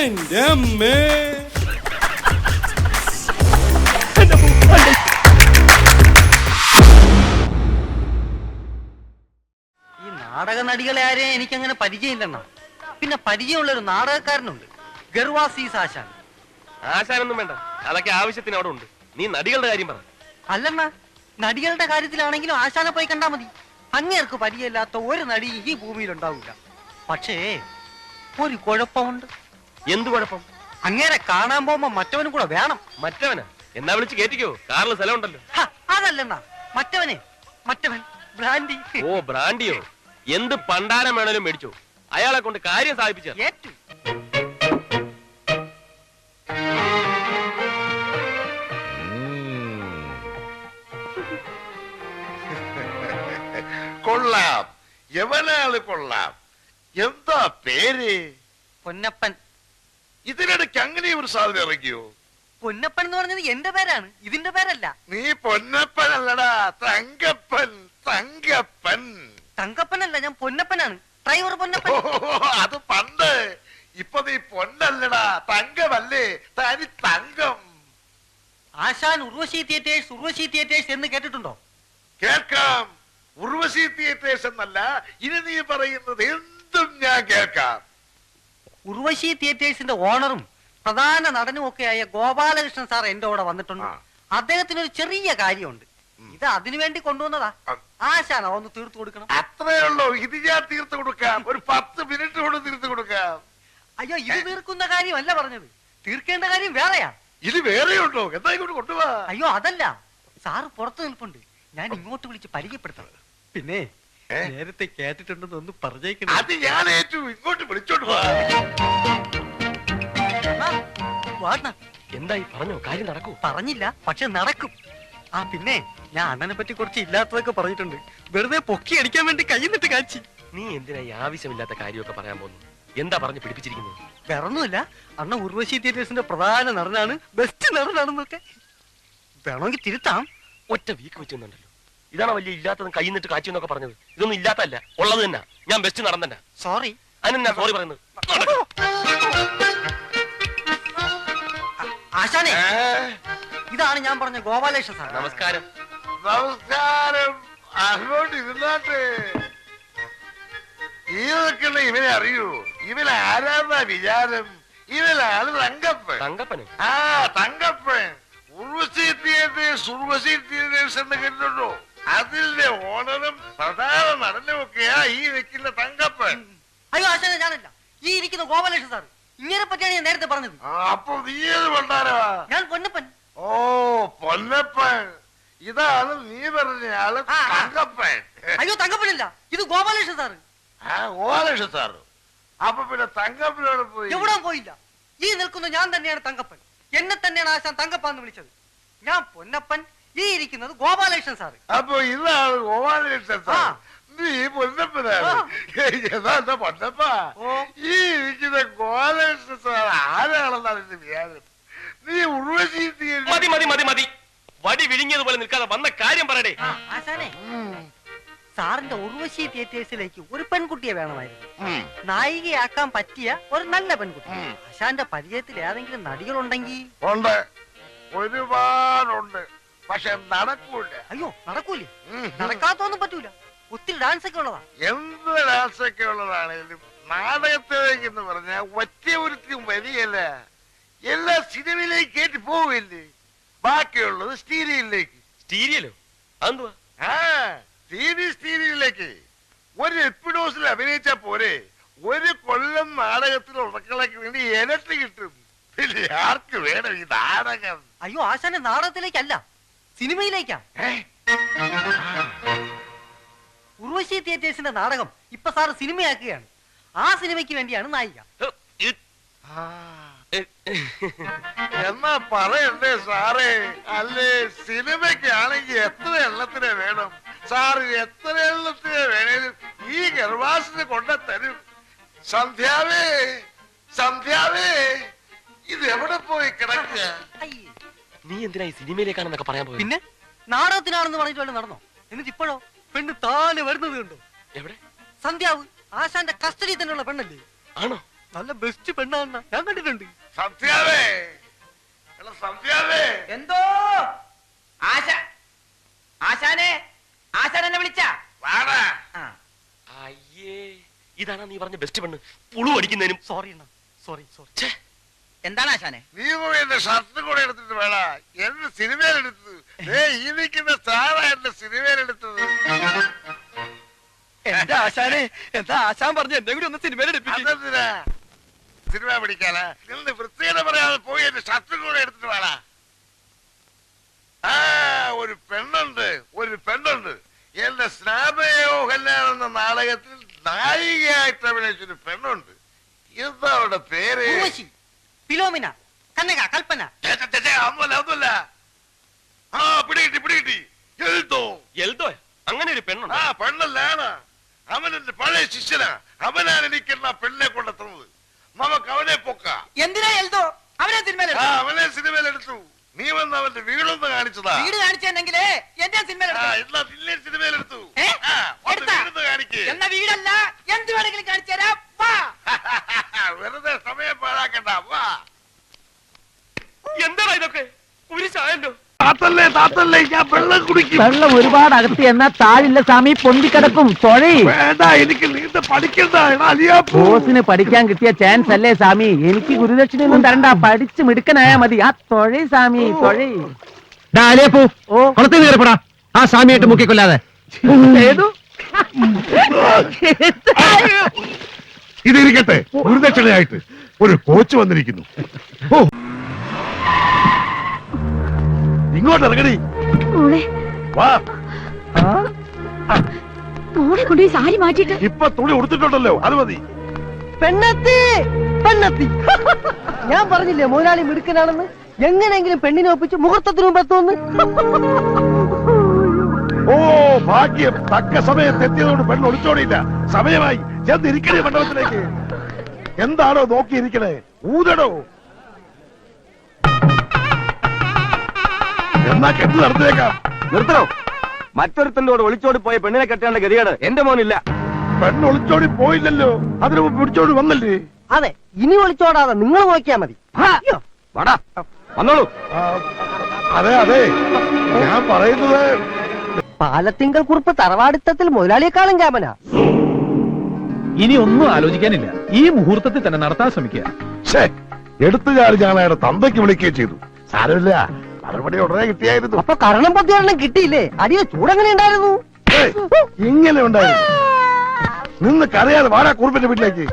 എന്റെ അമ്മേ. ഈ നാടക നടികളെ ആരെയും എനിക്കങ്ങനെ പരിചയമില്ലെണ്ണ. പിന്നെ പരിചയമുള്ള ഒരു നാടകക്കാരനുണ്ട്, ഗർവാസീസ് ആശാൻ. ആശാനൊന്നും വേണ്ട, അതൊക്കെ ആവശ്യത്തിന് അവിടെ ഉണ്ട്. നീ നടികളുടെ കാര്യം പറ. അല്ലെണ്ണ, നടികളുടെ കാര്യത്തിലാണെങ്കിലും ആശാനെ പോയി കണ്ടാ മതി. അങ്ങേർക്ക് പരിചയമില്ലാത്ത ഒരു നടി ഈ ഭൂമിയിൽ ഉണ്ടാവില്ല. പക്ഷേ ഒരു കുഴപ്പമുണ്ട്. എന്ത് കുഴപ്പം? അങ്ങേരെ കാണാൻ പോകുമ്പോ മറ്റവനും കൂടെ വേണം. മറ്റവനാ? എന്നാ വിളിച്ച് കേറ്റിക്കോ, കാറിൽ സ്ഥലം ഉണ്ടല്ലോ. അതല്ലെണ്ണ, മറ്റവൻ ബ്രാൻഡി. ഓ, ബ്രാൻഡിയോ? എന്ത് പണ്ടാരം വേണേലും മേടിച്ചോ, അയാളെ കൊണ്ട് കാര്യം സാധിപ്പിച്ച. ഏറ്റു. കൊള്ളാം, എവനാള് കൊള്ളാം. എന്താ പേര്? പൊന്നപ്പൻ. ഇതിനിടയ്ക്ക് അങ്ങനെ ഒരു സാധനം ഇറങ്ങിയോ? പൊന്നപ്പൻ എന്ന് പറഞ്ഞത് എന്റെ പേരാണ്, ഇതിന്റെ പേരല്ല. നീ പൊന്നപ്പൻ അല്ലടാ, തങ്കപ്പൻ. തങ്കപ്പൻ തങ്കപ്പനല്ല, ഞാൻ പൊന്നപ്പനാണ്, ഡ്രൈവർ പൊന്നപ്പൻ. അത് പണ്ട്. ഇപ്പൊ നീ പൊന്നല്ലടാ, തങ്കമല്ലേ, തനി തങ്കം. ആശാൻ ഉർവശി തിയേറ്റേഴ്സ് എന്ന് കേട്ടിട്ടുണ്ടോ? കേൾക്കാം. ഉർവശി തിയേറ്റേഴ്സ് എന്നല്ല, ഇനി നീ പറയുന്നത് എന്തും ഞാൻ കേൾക്കാം. ഉർവശി തിയേറ്റേഴ്സിന്റെ ഓണറും പ്രധാന നടനും ഒക്കെയായ ഗോപാലകൃഷ്ണൻ സാർ എന്റെ കൂടെ വന്നിട്ടുണ്ട്. അദ്ദേഹത്തിന് ഒരു ചെറിയ കാര്യമുണ്ട്. ഇത് അതിനുവേണ്ടി കൊണ്ടുവന്നതാ. ആശാൻ ഒന്ന് തീർത്തു കൊടുക്കണം. അത്രേ ഉള്ളൂ. ഇത് ഞാൻ തീർത്തു കൊടുക്കാം. ഒരു 10 മിനിറ്റ് കൊണ്ട് തീർത്തു കൊടുക്കാം. അയ്യോ, ഇത് തീർക്കുന്ന കാര്യമല്ല പറഞ്ഞത്, തീർക്കേണ്ട കാര്യം വേറെയാ. ഇത് വേറെയുണ്ടോ? എന്താ ഇങ്ങോട്ട് കൊണ്ടുപോവാ? അയ്യോ അതല്ല, സാറ് പുറത്തു നിൽപ്പുണ്ട്, ഞാൻ ഇങ്ങോട്ട് വിളിച്ച് പരിചയപ്പെടുത്തണം. പിന്നെ നേരത്തെ കേട്ടിട്ടുണ്ടെന്ന് ഒന്ന് പറഞ്ഞേക്കണം. അത് ഞാൻ ഏറ്റു. ഇങ്ങോട്ട് വിളിച്ചോണ്ട് പോവാ. എന്തായി പറഞ്ഞോ? കാര്യം നടക്കൂ? പറഞ്ഞില്ല, പക്ഷെ നടക്കും. പിന്നെ ഞാൻ അണ്ണനെ പറ്റി കുറച്ച് ഇല്ലാത്തതൊക്കെ പറഞ്ഞിട്ടുണ്ട്. വെറുതെ പൊക്കി അടിക്കാൻ വേണ്ടി കൈന്നിട്ട് കാച്ചി. നീ എന്തിനാ ഈ ആവശ്യമില്ലാത്ത കാര്യമൊക്കെ പറയാൻ പോകുന്നു? എന്താ പറഞ്ഞു പിടിപ്പിച്ചിരിക്കുന്നത്? വേറൊന്നുമില്ല, അണ്ണ ഉർവശി തിയേറ്റേഴ്സിന്റെ പ്രധാന നടനാണ്, ബെസ്റ്റ് നടനാണെന്നൊക്കെ. വേണമെങ്കിൽ തിരുത്താം. ഒറ്റ വീക്ക് വെച്ചൊന്നുണ്ടല്ലോ. ഇതാണോ വലിയ ഇല്ലാത്തതും കൈ നിന്നിട്ട് കാച്ചു എന്നൊക്കെ പറഞ്ഞത്? ഇതൊന്നും ഇല്ലാത്തല്ല, ഉള്ളത് തന്നെ. ഞാൻ ബെസ്റ്റ് നടൻ തന്നെ. സോറി. അതിനെന്നാ സോറി പറയുന്നത്? ആശാനെ, ഇതാണ് ഞാൻ പറഞ്ഞ ഗോപാലേഷ സാർ. നമസ്കാരം. നമസ്കാരം. അങ്ങോട്ട് ഇരുന്നാട്ടെ. ഈ നിൽക്കുന്ന ഇവനെ അറിയൂ? ഇവൻ ആരാന്നാ വിചാരം? ഇവനാണ് തങ്കപ്പൻ. തങ്കപ്പന്? ആ, തങ്കപ്പൻ. ഉർവശി തിയേറ്റേഴ്സ് എന്ന് കേട്ടിട്ടുണ്ടോ? അതിന്റെ ഓണറും പ്രധാന നടനും ഒക്കെയാ ഈ നിൽക്കുന്ന തങ്കപ്പൻ. അയ്യോ ആശാനെ, ഞാനല്ല, ഈ ഇരിക്കുന്ന ഗോപാലേഷ സാർ. ഇങ്ങനെ പറ്റിയാണ് ഞാൻ നേരത്തെ പറഞ്ഞത്. അപ്പൊ നീ ഏത് പണ്ടാരാ? ഞാൻ പൊന്നപ്പൻ. ഓ, പൊന്നപ്പൻ. ഇതാണ് നീ പറഞ്ഞ ആള് തങ്കപ്പൻ. അയ്യോ തങ്കപ്പനല്ല, ഇത് ഗോപാലേഷ സാറ്. ഗോപാലേഷ സാറ്. അപ്പൊ പിന്നെ തങ്കപ്പനോട് പോയി? എവിടെ പോയില്ല. ഈ നിൽക്കുന്ന ഞാൻ തന്നെയാണ് തങ്കപ്പൻ. എന്നെ തന്നെയാണ് ആശാൻ തങ്കപ്പാന്ന് വിളിച്ചത്. ഞാൻ പൊന്നപ്പൻ, ഈ ഇരിക്കുന്നത് ഗോപാലകൃഷ്ണൻ സാറ്. അപ്പൊ ഇതാണ് ഗോപാലകൃഷ്ണൻ സാർ. നീ പൊന്നപ്പനാണ്. എന്താ പൊന്നപ്പ? ഈ ഇരിക്കുന്ന ഗോപാലകൃഷ്ണൻ സാർ ആരാണെന്നാണ് എന്റെ വിചാരം. നീ ഉർവശി മതി മതി മതി മതി. വടി വിഴുങ്ങിയതുപോലെ നിൽക്കാതെ വന്ന കാര്യം പറയടേ. ആശാനെ, സാറിന്റെ ഉർവശി തിയേറ്റേഴ്സിലേക്ക് ഒരു പെൺകുട്ടിയെ വേണമായിരുന്നു. നായികയാക്കാൻ പറ്റിയ ഒരു നല്ല പെൺകുട്ടി. ആശാന്റെ പരിചയത്തിൽ ഏതെങ്കിലും നടികളുണ്ടെങ്കിൽ? ഉണ്ട്, ഒരുപാടുണ്ട്. പക്ഷെ നടക്കൂല. അയ്യോ നടക്കൂലേ? നടക്കാത്തൊന്നും പറ്റൂല. ഒത്തിരി ഡാൻസ് ഒക്കെ ഉള്ളതാ. എന്ത് ഡാൻസ് ഒക്കെ ഉള്ളതാണേലും നാടകത്തിലേക്ക് എന്ന് പറഞ്ഞാൽ ഒറ്റ ഒരുത്തിയും വരികയല്ല. എല്ലാ സിനിമയിലേക്ക് കയറ്റി പോവില്ലേ. ബാക്കിയുള്ളത് സ്റ്റീരിയലിലേക്ക്. സ്റ്റീരിയലോ? അതെന്തുവാ? സ്റ്റീരിയലിലേക്ക് ഒരു എപ്പിഡോസിൽ അഭിനയിച്ചാ പോരെ. ഒരു കൊല്ലം നാടകത്തിൽ ഉറക്കളയ്ക്ക് വേണ്ടി ഇരട്ടി കിട്ടും. പിന്നെ ആർക്ക് വേണം ഈ നാടകം? അയ്യോ ആശാന്റെ നാടകത്തിലേക്കല്ല, സിനിമയിലേക്കാ. ഉർവശി തിയേറ്റേഴ്സിന്റെ നാടകം ഇപ്പൊ സാറ് സിനിമയാക്കുകയാണ്. ആ സിനിമയ്ക്ക് വേണ്ടിയാണ് നായിക. എന്നാ പറയണ്ടേ സാറേ? അല്ലേ, സിനിമയ്ക്കാണെങ്കിൽ എത്ര എണ്ണത്തിനെ വേണം? സാറ് എത്ര എണ്ണത്തിനെ വേണേലും ഈ ഗർഭാസിന് കൊണ്ട തരും. സന്ധ്യാവേ, സന്ധ്യാവേ, ഇത് എവിടെ പോയി കിടക്കുക? നീ എന്തിനാ ഈ സിനിമയിലേക്കാണെന്നൊക്കെ പറയാൻ പോയി? പിന്നെ നാടകത്തിനാണെന്ന് പറഞ്ഞിട്ട് വല്ല നടന്നോ? എന്നിട്ട് ഇപ്പോഴോ പെണ്ണ് താനെ വരുന്നത് കണ്ടോ? എവിടെ? സന്ധ്യാവ് ആശാന്റെ കസ്റ്റഡി തന്നെയുള്ള പെണ്ണല്ലേ? ആണോ? നല്ല ബെസ്റ്റ് പെണ്ണാണ് ഞാൻ കണ്ടിട്ടുണ്ട്. സത്യാവേ, എടാ സത്യാവേ. എന്തോ ആശാനെ എന്നെ വിളിച്ച വാടാ. അയ്യേ, ഇതാണ് നീ പറഞ്ഞ ബെസ്റ്റ് പെണ്ണ്. പുളു അടിക്കുന്നതിനും. സോറി അണ്ണ, സോറി. എന്താണ് ആശാനെ? നീ പോയി എന്റെ ഷർട്ട് കൂടെ എടുത്തിട്ട് വേടാ. എന്റെ സിനിമയിലെടുത്തത് ഈ നിൽക്കുന്ന സാറാ എന്റെ സിനിമയിലെടുത്തത്. എന്താ ആശാനെ? എന്താ ആശാൻ പറഞ്ഞു എന്നെ കൂടി ഒന്ന് സിനിമയിൽ അതെന്തിനാ സിനിമ പിടിക്കാനാ? നിന്ന് വൃത്തിയുടെ പറയാതെ പോയി എന്റെ ഷർട്ട് കൂടെ എടുത്തിട്ട് വേടാ. ഒരു പെണ്ണുണ്ട് എന്റെ സ്നാപയോ കല്യാണം എന്ന നാടകത്തിൽ നായികയായിട്ട് അഭിനയിച്ചൊരു പെണ്ണുണ്ട്. എന്താ അവരുടെ പേര്? ഫിലോമിന, കന്നക, കൽപ്പന. ഒന്നുമല്ല. പിടികിട്ടി. എൽദോ അങ്ങനെ ഒരു പെണ്ണുണ്ട്? പെണ്ണല്ലാണ്. അവൻ എന്റെ പഴയ ശിഷ്യനാ. അവനാണ് എനിക്കെന്നാ പെണ്ണെ കൊണ്ടെത്തുന്നത്. നമുക്ക് അവനെ പൊക്കാം. എന്തിനാ എൽദോ അവനെ അവനെ സിനിമയിലെടുത്തു. നീ വന്ന് അവന്റെ വീടൊന്ന് കാണിച്ചതാ. വീട് കാണിച്ചെന്നെങ്കിലേ എന്റെ സിനിമയിലെടുത്തു. കാണിക്കേ. എന്ന വീടല്ല എന്ത് വേണമെങ്കിലും കാണിച്ചു തരാം. വെറുതെ സമയം പാഴാക്കണ്ട. എന്താടാ ഇതൊക്കെ? ഒരു ചായല്ലോ. താത്തല്ലേ ഞാൻ വെള്ളം കുടിക്കും. വെള്ളം ഒരുപാട് അകത്തി എന്നാ താഴില്ല സ്വാമി, പൊന്തിക്കിടക്കും. വേണ്ട, എനിക്ക് നീന്ത പഠിക്കണ്ട. ബോസിന് പഠിക്കാൻ കിട്ടിയ ചാൻസ് അല്ലേ സ്വാമി? എനിക്ക് ഗുരുദക്ഷിണയൊന്നും തരണ്ട, പഠിച്ച് മിടുക്കനായാ മതി. ആ തൊഴി സ്വാമി, തൊഴി. കുളത്തിൽ കയറിപ്പെടാ, ആ സ്വാമിയായിട്ട് മുക്കിക്കൊല്ലാതെ. ഏതു ഇതിരിക്കട്ടെ, ഗുരുദക്ഷിണയായിട്ട് ഒരു കോച്ച് വന്നിരിക്കുന്നു. ഇങ്ങോട്ട് ഇറങ്ങടി. വാ. മോളെ കൊണ്ടുപോയി സാരി മാറ്റിട്ട് ഇപ്പൊ തുണി ഉടുത്തിട്ടുണ്ടല്ലോ, അത് മതി. പെണ്ണെത്തി. ഞാൻ പറഞ്ഞില്ലേ മുതലാളി മിടുക്കനാണെന്ന്. എങ്ങനെയെങ്കിലും പെണ്ണിനെ ഒപ്പിച്ച് മുഹൂർത്തത്തിന് മുമ്പ് എത്തുമെന്ന്. ഓ ഭാഗ്യം, തക്ക സമയത്ത് എത്തിയതുകൊണ്ട് പെണ്ണ് ഒളിച്ചോടിയില്ല. സമയമായി. ചെന്നിരിക്കണേ മണ്ഡപത്തിലേക്ക്. എന്താണോ നോക്കിയിരിക്കണേ? ഊതടോ. എന്നാ കെട്ട് നടത്തിയേക്കാം. നിർത്തണോ? മറ്റൊരുത്തന്റെ കൂടെ ഒളിച്ചോടി പോയ പെണ്ണിനെ കെട്ടേണ്ട ഗതികേട് എന്റെ മോനില്ല. പെണ്ണ് ഒളിച്ചോടി പോയില്ലല്ലോ, അതിനു മുമ്പ് പിടിച്ചോടി വന്നല്ലേ? അതെ, ഇനി ഒളിച്ചോടാതെ നിങ്ങൾ നോക്കിയാ മതി. വാടാ, വന്നോളൂ. അതെ, ഞാൻ പറയുന്നത് പാലത്തിങ്കൽ കുറിപ്പ് തറവാടിത്തത്തിൽ മുതലാളിയെക്കാളും ക്യാമനാ. ഇനി ഒന്നും ആലോചിക്കാനില്ല, ഈ മുഹൂർത്തത്തിൽ തന്നെ നടത്താൻ ശ്രമിക്കുക. എടുത്തു ചാടി ഞങ്ങളെ തന്തയ്ക്ക് വിളിക്കുകയും ചെയ്തു. സാരമില്ല, മറുപടി ഉടനെ കിട്ടിയായിരുന്നു. അപ്പൊ കരണം പത്തിയൊരെണ്ണം കിട്ടിയില്ലേ? അടിയ ചൂടെങ്ങനെ ഉണ്ടായിരുന്നു? ഇങ്ങനെ ഉണ്ടായിരുന്നു. നിന്ന് കരയാതെ വാടാ കുറുപ്പിന്റെ വീട്ടിലേക്ക്.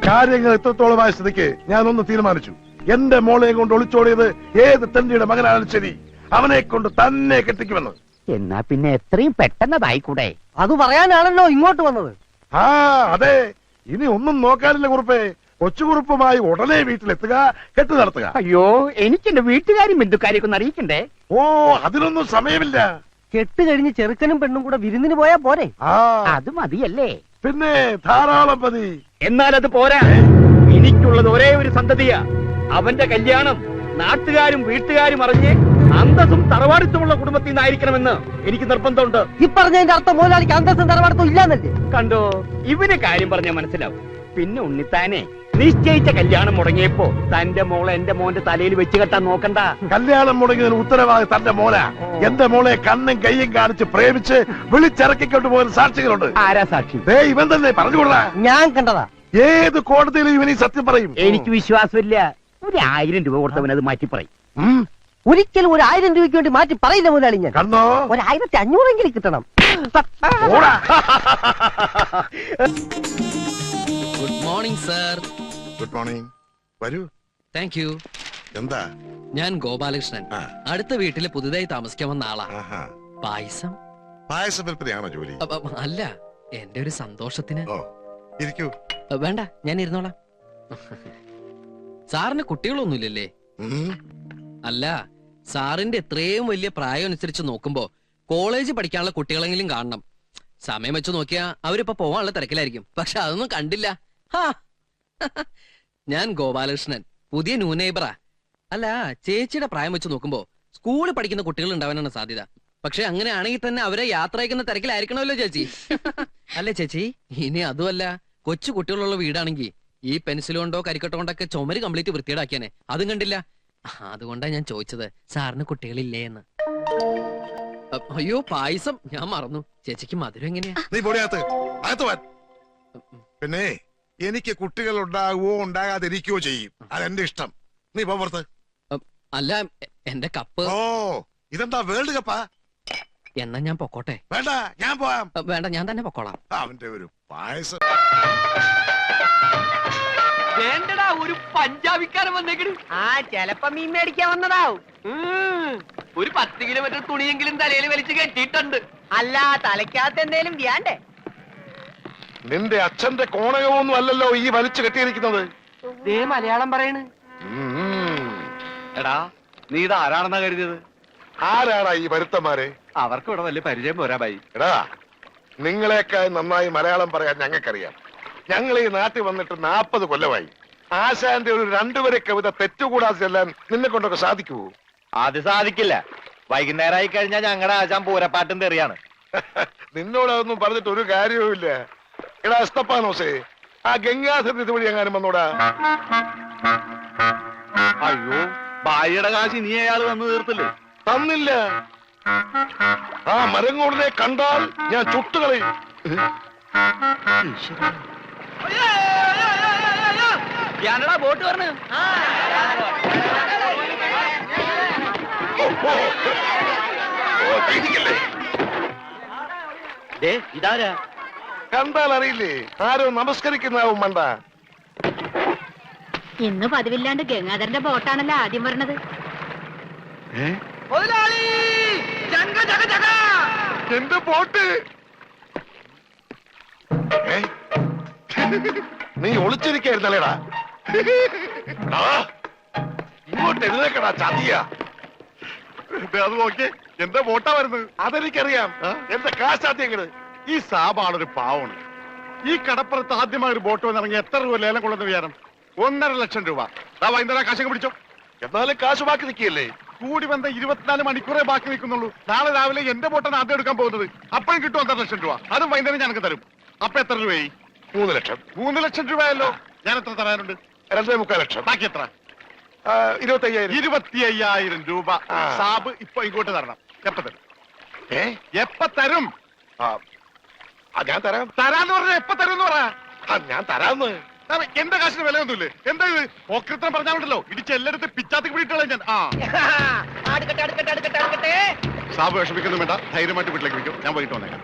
കാര്യങ്ങൾ എത്രത്തോളമായ സ്ഥിതിക്ക് ഞാനൊന്ന് തീരുമാനിച്ചു. എന്റെ മോളെ കൊണ്ട് ഒളിച്ചോടിയത് ഏത് തന്റെ മകനാണെങ്കിലും ശരി, അവനെ കൊണ്ട് തന്നെ കെട്ടിക്കുമെന്ന്. എന്നാ പിന്നെ എത്രയും പെട്ടെന്നതായിക്കൂടെ? അത് പറയാനാണല്ലോ ഇങ്ങോട്ട് വന്നത്. അതെ, ഇനി ഒന്നും നോക്കാനില്ല കുറുപ്പേ. കൊച്ചുകുറുപ്പുമായി ഉടനെ വീട്ടിലെത്തുക, കെട്ട് നടത്തുക. അയ്യോ, എനിക്ക് എന്റെ വീട്ടുകാരും ബന്ധുക്കാരെയൊക്കെ ഒന്ന് അറിയിക്കണ്ടേ? ഓ, അതിനൊന്നും സമയമില്ല. കെട്ട് കഴിഞ്ഞ് ചെറുക്കനും പെണ്ണും കൂടെ വിരുന്നിന് പോയാ പോരെ? അത് മതിയല്ലേ? പിന്നെ ധാരാളം മതി. എന്നാൽ അത് പോരാ. എനിക്കുള്ളത് ഒരേ ഒരു സന്തതിയാ. അവന്റെ കല്യാണം നാട്ടുകാരും വീട്ടുകാരും അറിഞ്ഞ് അന്തസ്സും തറവാടിത്തമുള്ള കുടുംബത്തിൽ നിന്നായിരിക്കണമെന്ന് എനിക്ക് നിർബന്ധമുണ്ട്. ഈ പറഞ്ഞതിന്റെ അർത്ഥം മുതലാളിക്ക് അന്തസ്സും തറവാടിത്തം ഇല്ലാന്നല്ലേ? കണ്ടോ, ഇവന് കാര്യം പറഞ്ഞാൽ മനസ്സിലാവും. പിന്നെ ഉണ്ണിത്താനെ നിശ്ചയിച്ച കല്യാണം മുടങ്ങിയപ്പോ തന്റെ മോളെ എന്റെ മോന്റെ തലയിൽ വെച്ച് കെട്ടാൻ നോക്കണ്ട. കല്യാണം മുടങ്ങിയതിന് ഉത്തരവാദി തന്റെ മോള. എന്റെ മോളെ കണ്ണും കയ്യും കാണിച്ച് പ്രേമിച്ച് വിളിച്ചിറക്കിക്കൊണ്ട് പോകുന്ന സാക്ഷികളുണ്ട്. ആരാ സാക്ഷി? ഇവൻ തന്നെ പറഞ്ഞുകൊള്ളാ. ഞാൻ കണ്ടതാ. ഏത് കോടതിയിലും ഇവൻ ഈ സത്യം പറയും. എനിക്ക് വിശ്വാസമില്ല. 1000 രൂപ കൊടുത്തവൻ അത് മാറ്റി പറയും. ഒരിക്കലും 1000 രൂപയ്ക്ക് വേണ്ടി മാറ്റി പറയില്ല മുതലാളി. ഞാൻ കണ്ടോ, 1500 കിട്ടണം. Good morning sir. Good morning. വരൂ. Thank you. എന്താ? ഞാൻ ഗോപാലകൃഷ്ണൻ. അടുത്ത വീട്ടില് പുതുതായി താമസിക്കാൻ വന്ന ആളാ. പായസം? പായസ വിൽപ്പനയാണോ ജോലി? അല്ല, എന്റെ ഒരു സന്തോഷത്തിന്. ഇരിക്കൂ. വേണ്ട, ഞാൻ ഇരുന്നോളാം. സാറിന് കുട്ടികളൊന്നുമില്ലല്ലേ? അല്ല, സാറിന്റെ എത്രയും വലിയ പ്രായം അനുസരിച്ച് നോക്കുമ്പോ കോളേജ് പഠിക്കാനുള്ള കുട്ടികളെങ്കിലും കാണണം. സമയം വെച്ച് നോക്കിയാ അവരിപ്പോ പോവാനുള്ള തിരക്കിലായിരിക്കും. പക്ഷെ അതൊന്നും കണ്ടില്ല. ഞാൻ ഗോപാലകൃഷ്ണൻ, പുതിയ ന്യൂ നെയ്ബറാ. അല്ല, ചേച്ചിയുടെ പ്രായം വെച്ച് നോക്കുമ്പോ സ്കൂളിൽ പഠിക്കുന്ന കുട്ടികൾ ഉണ്ടാവാനാണ് സാധ്യത. പക്ഷെ അങ്ങനെയാണെങ്കിൽ തന്നെ അവരെ യാത്ര അയക്കുന്ന തിരക്കിലായിരിക്കണമല്ലോ ചേച്ചി. അല്ലേ ചേച്ചി? ഇനി അതുമല്ല, കൊച്ചു കുട്ടികളുള്ള വീടാണെങ്കിൽ ഈ പെൻസിൽ കൊണ്ടോ കരിക്കട്ടോ കൊണ്ടൊക്കെ ചുമര് കംപ്ലീറ്റ് വൃത്തിയേടാക്കിയാനെ അതും കണ്ടില്ല. അതുകൊണ്ടാ ഞാൻ ചോദിച്ചത് സാറിന് കുട്ടികളില്ലേ എന്ന്. അയ്യോ പായസം ഞാൻ മറന്നു. ചേച്ചിക്ക് മധുരം എങ്ങനെയാ? നീ പൊടിയകത്ത് പിന്നെ എനിക്ക് കുട്ടികൾ ഉണ്ടാകുവോ ഉണ്ടാകാതിരിക്കുകയോ ചെയ്യും. അതെന്റെ ഇഷ്ടം. നീ പോ പുറത്ത്. അല്ല എന്റെ കപ്പ്. ഓ ഇതെന്താ വേൾഡ് കപ്പാ? എന്നാ ഞാൻ പൊക്കോട്ടെ. വേണ്ട ഞാൻ പോവാം. വേണ്ട ഞാൻ തന്നെ പൊക്കോളാം. അവന്റെ ഒരു പായസം. വേണ്ടടാ ഒരു പഞ്ചാബിക്കാരൻ വന്നേക്കണ്. ചെലപ്പോ മീൻ മേടിക്കാൻ വന്നതാവും. ഒരു 10 കിലോമീറ്റർ തുണിയെങ്കിലും തലയിൽ വലിച്ചു കെട്ടിയിട്ടുണ്ട്. അല്ല തലയ്ക്കകത്ത് എന്തേലും വ്യാണ്ടേ? നിന്റെ അച്ഛന്റെ കോണകമൊന്നും അല്ലല്ലോ ഈ വലിച്ചു കെട്ടിയിരിക്കുന്നത്. ദേ മലയാളം പറയണ്. എടാ നീ ഇത് ആരാണെന്നാ കരുതിയത്? ആരാടാ ഈ വരുത്തന്മാരെ? അവർക്ക് ഇവിടെ വലിയ പരിചയം പോരാ ബൈ. എടാ നിങ്ങളെക്കാൾ നന്നായി മലയാളം പറയാൻ ഞങ്ങൾക്കറിയാം. ഞങ്ങൾ ഈ നാട്ടിൽ വന്നിട്ട് 40 കൊല്ലമായി. ആശാന്റെ ഒരു 2 വരെ കവിത തെറ്റുകൂടാതെ ചെല്ലാൻ നിന്നെ കൊണ്ടൊക്കെ സാധിക്കുവോ? അത് സാധിക്കില്ല. വൈകുന്നേരമായി കഴിഞ്ഞാൽ ഞങ്ങളുടെ ആശാൻ പൂരപ്പാട്ടും തെറിയാണ്. നിന്നോടതൊന്നും പറഞ്ഞിട്ട് ഒരു കാര്യവുമില്ല. എടാ എസ്തപ്പാനോസേ, ആ ഗംഗാധര ഇതുവഴി എങ്ങാനും വന്നോടാ. അയ്യോ ഭാര്യയുടെ കാശ് നീ അയാൾ വന്ന് തീർത്തില്ലേ? തന്നില്ല. ആ മരങ്ങോടിനെ കണ്ടാൽ ഞാൻ ചുട്ടുകളയും. ബോട്ട് പറഞ്ഞു. ഇതാരാ? കണ്ടാൽ അറിയില്ലേ? ആരോ നമസ്കരിക്കുന്നാവും മണ്ട. ഇന്ന് പതിവില്ലാണ്ട് ഗംഗാധരന്റെ ബോട്ടാണല്ലോ ആദ്യം പറഞ്ഞത്. എന്റെ ബോട്ട്. നീ ഒളിച്ചിരിക്കായിരുന്നല്ലേടാ? ഇങ്ങോട്ട് എഴുന്നേക്കടാ ചതിയ. അത് നോക്കി എന്റെ ബോട്ടാ വരുന്നത്. അതെനിക്കറിയാം. എന്റെ കാശാദ്യങ്ങള്. ഈ സാബാണൊരു പാവമാണ്. ഈ കടപ്പുറത്ത് ആദ്യമായി ഒരു ബോട്ട് വന്നിറങ്ങി എത്ര രൂപ ലേലം കൊള്ളുന്ന വിചാരം? 1.5 ലക്ഷം രൂപ. വൈകുന്നേരം കാശൊക്കെ പിടിച്ചോ. എന്നാലും കാശ് ബാക്കി നിൽക്കിയല്ലേ? കൂടി വന്ന 24 മണിക്കൂറേ ബാക്കി നിൽക്കുന്നുള്ളൂ. നാളെ രാവിലെ എന്റെ ബോട്ടാണ് ആദ്യം എടുക്കാൻ പോകുന്നത്. അപ്പോഴും കിട്ടും 1.5 ലക്ഷം രൂപ. അതും വൈകുന്നേരം ഞങ്ങൾക്ക് തരും. അപ്പൊ എത്ര രൂപയായി? 3 ലക്ഷം. 3 ലക്ഷം രൂപയല്ലോ. ഞാൻ എത്ര തരാനുണ്ട്? 2.25 ലക്ഷം. ബാക്കി എത്ര? 25,000. 25,000 രൂപ സാബ് ഇപ്പൊ ഇങ്ങോട്ട് തരണം. എപ്പ തരും? എപ്പ തരും? ഞാൻ തരാം. തരാന്ന് പറഞ്ഞ എപ്പ തരും എന്ന് പറ. ഞാൻ തരാന്ന്. എന്റെ കാശിന് വിലയൊന്നുമില്ലേ? എന്താ ഇത് ഓക്രിത്രം പറഞ്ഞാണ്ടല്ലോ? ഇടിച്ച് എല്ലായിടത്തും പിച്ചാത്തിക്ക് പിടിയിട്ടുള്ള ഞാൻ. സാബ് വിഷമിക്കൊന്നും വേണ്ട. ധൈര്യമായിട്ട് വീട്ടിലേക്ക് വയ്ക്കും. ഞാൻ വൈകിട്ട് വന്നേക്കാം.